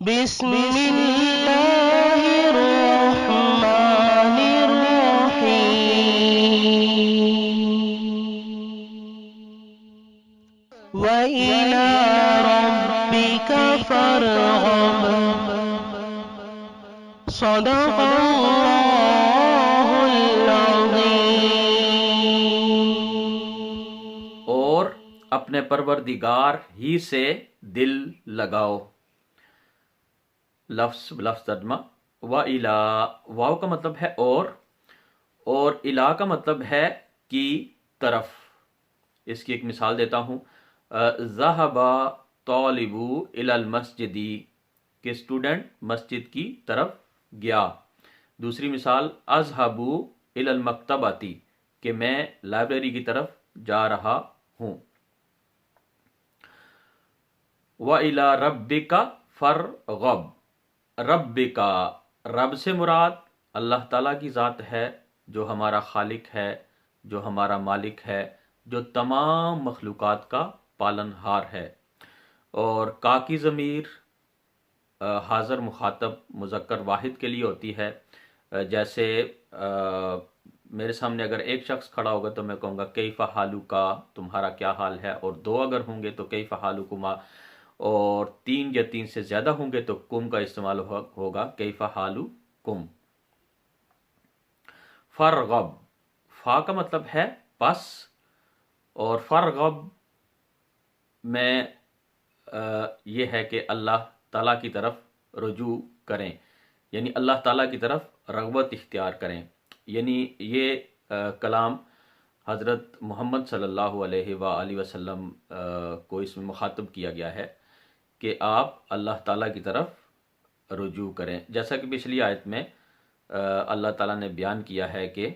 بسم اللہ الرحمن الرحیم وَإِلَى رَبِّكَ فَارْغَب صدق اللہ العظیم۔ اور اپنے پروردگار ہی سے دل لگاؤ۔ لفظ ترجمہ وَإِلَىٰ، واو کا مطلب ہے اور الہ کا مطلب ہے کی طرف۔ اس کی ایک مثال دیتا ہوں، ذَهَبَ طَالِبُ إِلَى الْمَسْجِدِ، کہ اسٹوڈنٹ مسجد کی طرف گیا۔ دوسری مثال، اذهب إلى المكتبة، کہ میں لائبریری کی طرف جا رہا ہوں۔ وَإِلَى رَبِّكَ فَارْغَب، رَبِّكَ، رب سے مراد اللہ تعالیٰ کی ذات ہے، جو ہمارا خالق ہے، جو ہمارا مالک ہے، جو تمام مخلوقات کا پالن ہار ہے۔ اور کا کی ضمیر حاضر مخاطب مذکر واحد کے لیے ہوتی ہے۔ جیسے میرے سامنے اگر ایک شخص کھڑا ہوگا تو میں کہوں گا کیف حالکا، تمہارا کیا حال ہے، اور دو اگر ہوں گے تو کیف حالکما، اور تین یا تین سے زیادہ ہوں گے تو کم کا استعمال ہوگا کیف حالکم۔ فرغب، فا کا مطلب ہے پس، اور فرغب میں یہ ہے کہ اللہ تعالیٰ کی طرف رجوع کریں، یعنی اللہ تعالیٰ کی طرف رغبت اختیار کریں۔ یعنی یہ کلام حضرت محمد صلی اللہ علیہ وآلہ وسلم کو اس میں مخاطب کیا گیا ہے کہ آپ اللہ تعالیٰ کی طرف رجوع کریں، جیسا کہ پچھلی آیت میں اللہ تعالیٰ نے بیان کیا ہے کہ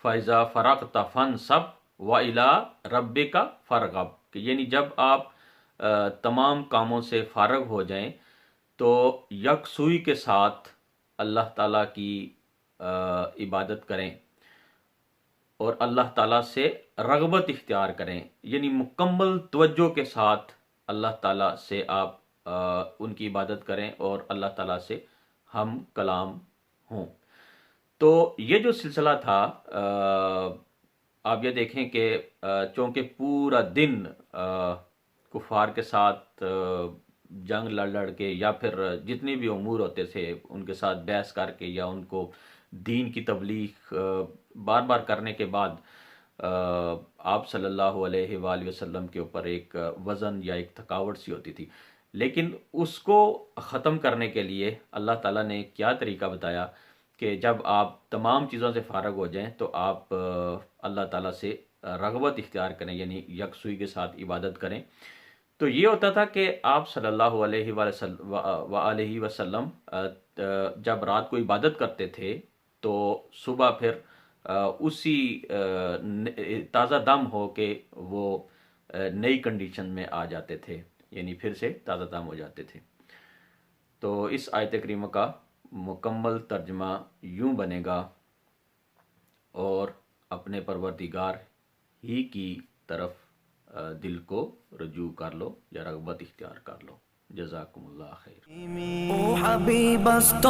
فَإِذَا فَرَغْتَ فَانْصَبْ وَإِلَىٰ رَبِّكَ فَارْغَب، کہ یعنی جب آپ تمام کاموں سے فارغ ہو جائیں تو یکسوئی کے ساتھ اللہ تعالیٰ کی عبادت کریں اور اللہ تعالیٰ سے رغبت اختیار کریں، یعنی مکمل توجہ کے ساتھ اللہ تعالیٰ سے آپ ان کی عبادت کریں اور اللہ تعالیٰ سے ہم کلام ہوں۔ تو یہ جو سلسلہ تھا، آپ یہ دیکھیں کہ چونکہ پورا دن کفار کے ساتھ جنگ لڑ کے یا پھر جتنے بھی امور ہوتے تھے ان کے ساتھ بحث کر کے یا ان کو دین کی تبلیغ بار بار کرنے کے بعد آپ صلی اللہ علیہ وآلہ وسلم کے اوپر ایک وزن یا ایک تھکاوٹ سی ہوتی تھی، لیکن اس کو ختم کرنے کے لیے اللہ تعالیٰ نے کیا طریقہ بتایا کہ جب آپ تمام چیزوں سے فارغ ہو جائیں تو آپ اللہ تعالیٰ سے رغبت اختیار کریں، یعنی یکسوئی کے ساتھ عبادت کریں۔ تو یہ ہوتا تھا کہ آپ صلی اللہ علیہ وآلہ وسلم جب رات کو عبادت کرتے تھے تو صبح پھر اسی تازہ دم ہو کے وہ نئی کنڈیشن میں آ جاتے تھے، یعنی پھر سے تازہ دم ہو جاتے تھے۔ تو اس آیت کریمہ کا مکمل ترجمہ یوں بنے گا، اور اپنے پروردگار ہی کی طرف دل کو رجوع کر لو یا رغبت اختیار کر لو۔ جزاکم اللہ خیر۔ او حبیب است و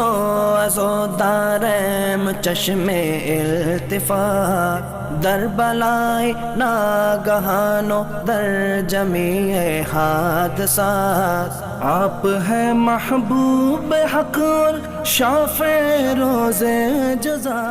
از و دارم چشم التفات، در بلای ناگہان و در جمیع حادثات، آپ ہے محبوب حق اور شافع روز جزا۔